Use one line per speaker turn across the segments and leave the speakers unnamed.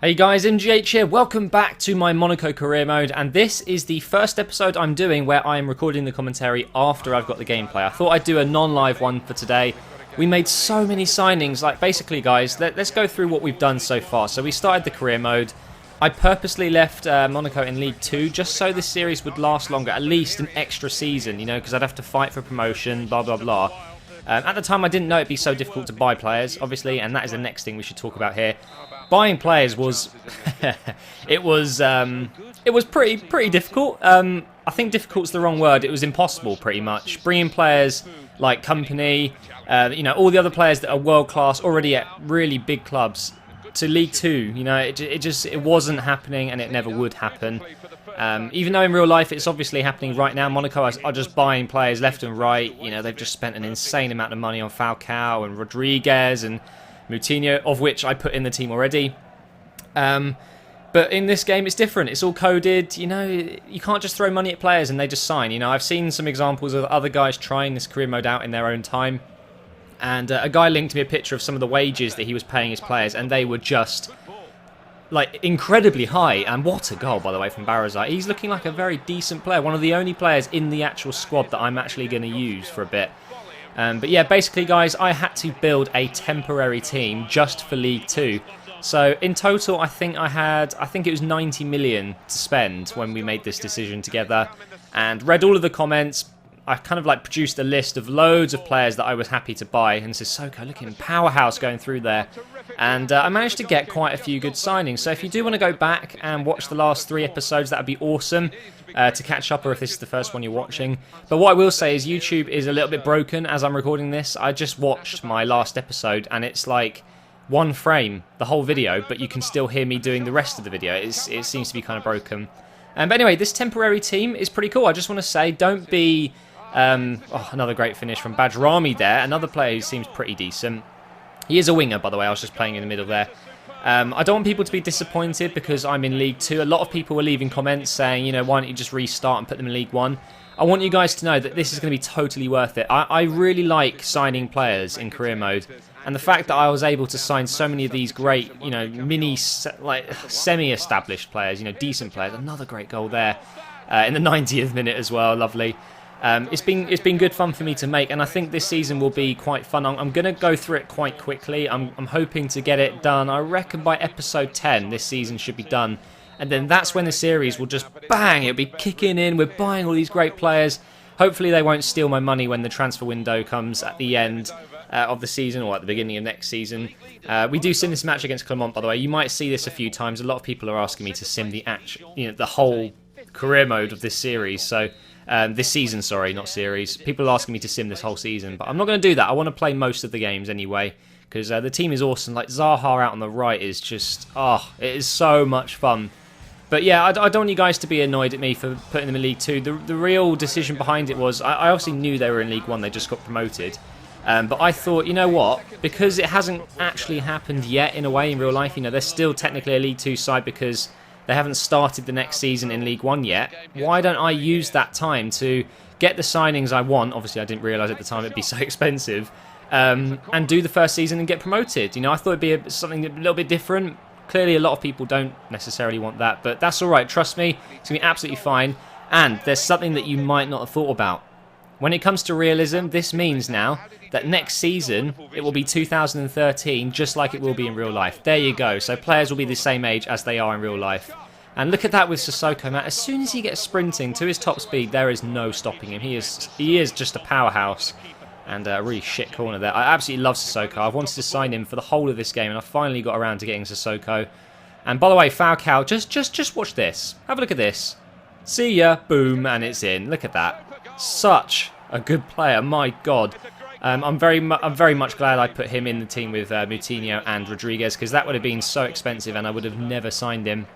Hey guys, MGH here. Welcome back to my Monaco career mode, and this is the first episode I'm doing where I am recording the commentary after I've got the gameplay. I thought I'd do a non-live one for today. We made so many signings. Like, basically guys, let's go through what we've done so far. So we started the career mode. I purposely left Monaco in League 2 just so this series would last longer, at least an extra season, you know, because I'd have to fight for promotion, blah blah blah. At the time I didn't know it'd be so difficult to buy players, obviously, and that is the next thing we should talk about here. Buying players was it was pretty difficult. I think difficult's the wrong word. It was impossible, pretty much. Bringing players like Company, you know, all the other players that are world class already at really big clubs to League 2. You know, it wasn't happening, and it never would happen. Even though in real life it's obviously happening right now. Monaco are just buying players left and right. You know, they've just spent an insane amount of money on Falcao and Rodriguez and Moutinho, of which I put in the team already. But in this game it's different. It's all coded. You know, you can't just throw money at players and they just sign. You know, I've seen some examples of other guys trying this career mode out in their own time. And a guy linked me a picture of some of the wages that he was paying his players, and they were just like incredibly high. And what a goal, by the way, from Barazai. He's looking like a very decent player. One of the only players in the actual squad that I'm actually going to use for a bit. But yeah, basically, guys, I had to build a temporary team just for League 2. So in total, I think it was 90 million to spend when we made this decision together, and read all of the comments. I kind of like produced a list of loads of players that I was happy to buy, and Sissoko, look at him, powerhouse going through there. And I managed to get quite a few good signings. So if you do want to go back and watch the last 3 episodes, that would be awesome to catch up, or if this is the first one you're watching. But what I will say is YouTube is a little bit broken as I'm recording this. I just watched my last episode, and it's like one frame, the whole video, but you can still hear me doing the rest of the video. It seems to be kind of broken. But anyway, this temporary team is pretty cool. I just want to say, don't be... another great finish from Bajrami there. Another player who seems pretty decent. He is a winger, by the way. I was just playing in the middle there. I don't want people to be disappointed because I'm in League 2. A lot of people were leaving comments saying, you know, why don't you just restart and put them in League 1? I want you guys to know that this is going to be totally worth it. I really like signing players in career mode. And the fact that I was able to sign so many of these great, you know, semi-established players, you know, decent players. Another great goal there in the 90th minute as well. Lovely. It's been good fun for me to make, and I think this season will be quite fun. I'm going to go through it quite quickly. I'm hoping to get it done. I reckon by episode 10 this season should be done, and then that's when the series will just bang, it'll be kicking in. We're buying all these great players. Hopefully they won't steal my money when the transfer window comes at the end of the season, or at the beginning of next season. We do sim this match against Clermont, by the way. You might see this a few times. A lot of people are asking me to sim the whole career mode of this series. So this season, sorry, not series. People are asking me to sim this whole season, but I'm not going to do that. I want to play most of the games anyway, because the team is awesome. Like, Zaha out on the right is just, it is so much fun. But yeah, I don't want you guys to be annoyed at me for putting them in League 2. The real decision behind it was, I obviously knew they were in League 1, they just got promoted. But I thought, you know what, because it hasn't actually happened yet in a way in real life, you know, they're still technically a League 2 side because they haven't started the next season in League 1 yet. Why don't I use that time to get the signings I want? Obviously, I didn't realise at the time it'd be so expensive. And do the first season and get promoted. You know, I thought it'd be something a little bit different. Clearly, a lot of people don't necessarily want that, but that's all right. Trust me, it's going to be absolutely fine. And there's something that you might not have thought about. When it comes to realism, this means now that next season, it will be 2013, just like it will be in real life. There you go. So players will be the same age as they are in real life. And look at that with Sissoko, man. As soon as he gets sprinting to his top speed, there is no stopping him. He is just a powerhouse. And a really shit corner there. I absolutely love Sissoko. I've wanted to sign him for the whole of this game, and I finally got around to getting Sissoko. And by the way, Falcao, just watch this. Have a look at this. See ya, boom, and it's in. Look at that. Such a good player, my God. I'm very much glad I put him in the team with Moutinho and Rodriguez, because that would have been so expensive and I would have never signed him.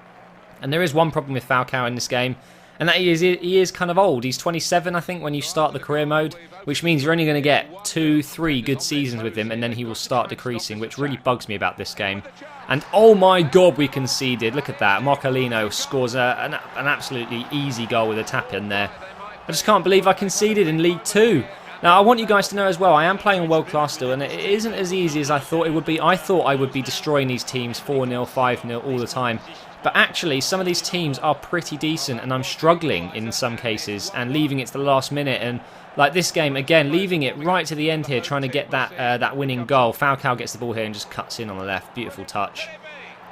And there is one problem with Falcao in this game, and that he is kind of old. He's 27, I think, when you start the career mode, which means you're only going to get 2-3 good seasons with him, and then he will start decreasing, which really bugs me about this game. And oh my God, we conceded. Look at that. Marcolino scores an absolutely easy goal with a tap in there. I just can't believe I conceded in League 2. Now, I want you guys to know as well, I am playing world class still, and it isn't as easy as I thought it would be. I thought I would be destroying these teams 4-0, 5-0 all the time. But actually, some of these teams are pretty decent, and I'm struggling in some cases and leaving it to the last minute. And like this game, again, leaving it right to the end here, trying to get that winning goal. Falcao gets the ball here and just cuts in on the left. Beautiful touch.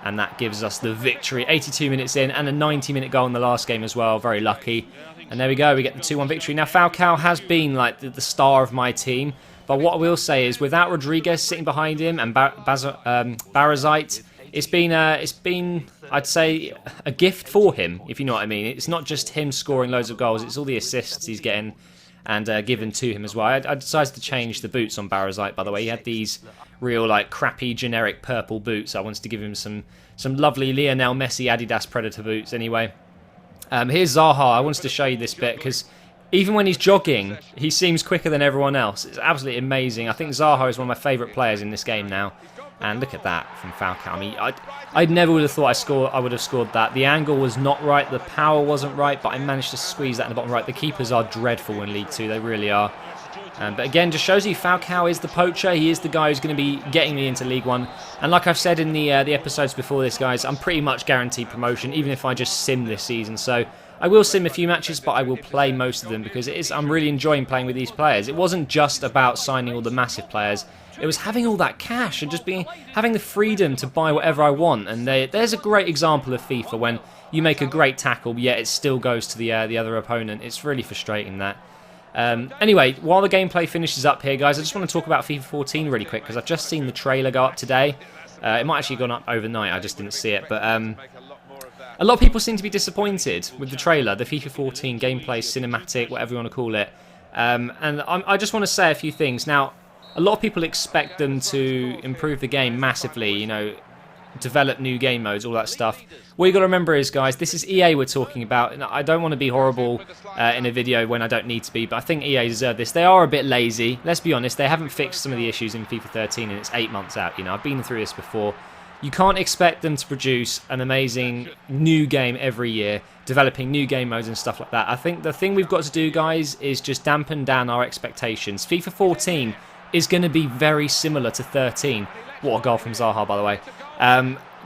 And that gives us the victory. 82 minutes in, and a 90-minute goal in the last game as well. Very lucky. And there we go, we get the 2-1 victory. Now, Falcao has been like the star of my team. But what I will say is, without Rodriguez sitting behind him and Barazite, it's been, I'd say, a gift for him, if you know what I mean. It's not just him scoring loads of goals, it's all the assists he's getting and given to him as well. I decided to change the boots on Barazite, by the way. He had these real, like, crappy, generic purple boots. I wanted to give him some lovely Lionel Messi Adidas Predator boots anyway. Here's Zaha. I wanted to show you this bit because even when he's jogging, he seems quicker than everyone else. It's absolutely amazing. I think Zaha is one of my favourite players in this game now. And look at that from Falcao. I mean, I never would have thought I would have scored that. The angle was not right, the power wasn't right, but I managed to squeeze that in the bottom right. The keepers are dreadful in League 2, they really are. But again, just shows you Falcao is the poacher. He is the guy who's going to be getting me into League 1. And like I've said in the episodes before this, guys, I'm pretty much guaranteed promotion, even if I just sim this season. So I will sim a few matches, but I will play most of them because I'm really enjoying playing with these players. It wasn't just about signing all the massive players. It was having all that cash and just having the freedom to buy whatever I want. And there's a great example of FIFA when you make a great tackle, yet it still goes to the other opponent. It's really frustrating, that. Anyway, while the gameplay finishes up here, guys, I just want to talk about FIFA 14 really quick because I've just seen the trailer go up today. It might actually have gone up overnight, I just didn't see it. But a lot of people seem to be disappointed with the trailer, the FIFA 14 gameplay, cinematic, whatever you want to call it. And I just want to say a few things. Now, a lot of people expect them to improve the game massively, you know, develop new game modes, all that stuff. What you got to remember is, guys, this is EA we're talking about. And I don't want to be horrible in a video when I don't need to be, but I think EA deserve this. They are a bit lazy. Let's be honest, they haven't fixed some of the issues in FIFA 13 and it's 8 months out. You know, I've been through this before. You can't expect them to produce an amazing new game every year, developing new game modes and stuff like that. I think the thing we've got to do, guys, is just dampen down our expectations. FIFA 14 is going to be very similar to 13. What a goal from Zaha, by the way.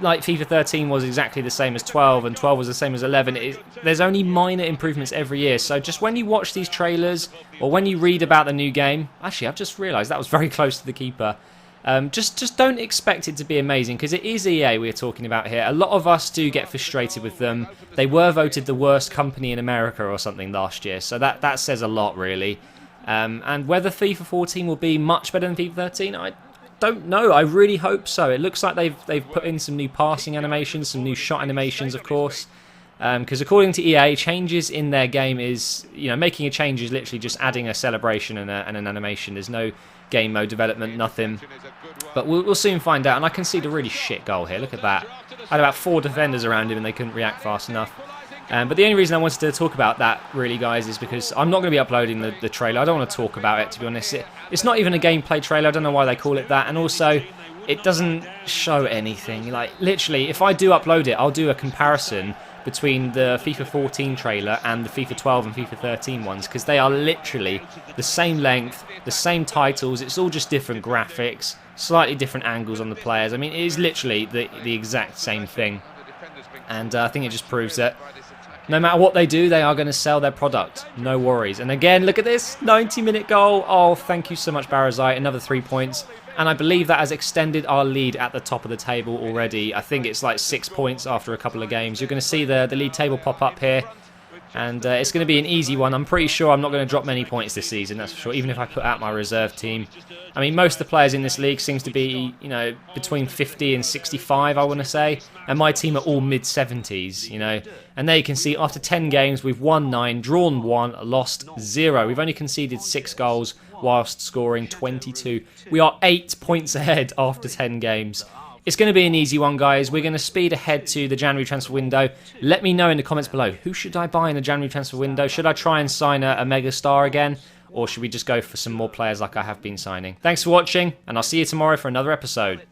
Like FIFA 13 was exactly the same as 12, and 12 was the same as 11. There's only minor improvements every year. So just when you watch these trailers, or when you read about the new game, actually, I've just realised that was very close to the keeper. Just don't expect it to be amazing, because it is EA we're talking about here. A lot of us do get frustrated with them. They were voted the worst company in America or something last year, so that says a lot, really. And whether FIFA 14 will be much better than FIFA 13, I don't know. I really hope so. It looks like they've put in some new passing animations, some new shot animations, of course. Because according to EA, changes in their game is, you know, making a change is literally just adding a celebration and an animation. There's no game mode development, nothing. But we'll soon find out. And I can see the really shit goal here. Look at that. I had about 4 defenders around him and they couldn't react fast enough. But the only reason I wanted to talk about that, really, guys, is because I'm not going to be uploading the trailer. I don't want to talk about it, to be honest. It's not even a gameplay trailer. I don't know why they call it that. And also, it doesn't show anything. Like, literally, if I do upload it, I'll do a comparison between the FIFA 14 trailer and the FIFA 12 and FIFA 13 ones, because they are literally the same length, the same titles. It's all just different graphics, slightly different angles on the players. I mean, it is literally the exact same thing. And I think it just proves that no matter what they do, they are going to sell their product. No worries. And again, look at this 90-minute goal. Oh, thank you so much, Barazite. Another 3 points. And I believe that has extended our lead at the top of the table already. I think it's like 6 points after a couple of games. You're going to see the league table pop up here. And it's going to be an easy one. I'm pretty sure I'm not going to drop many points this season, that's for sure, even if I put out my reserve team. I mean, most of the players in this league seems to be, you know, between 50 and 65, I want to say. And my team are all mid-70s, you know. And there you can see, after 10 games, we've won 9, drawn 1, lost 0. We've only conceded 6 goals whilst scoring 22. We are 8 points ahead after 10 games. It's going to be an easy one, guys. We're going to speed ahead to the January transfer window. Let me know in the comments below, who should I buy in the January transfer window? Should I try and sign a mega star again? Or should we just go for some more players like I have been signing? Thanks for watching, and I'll see you tomorrow for another episode.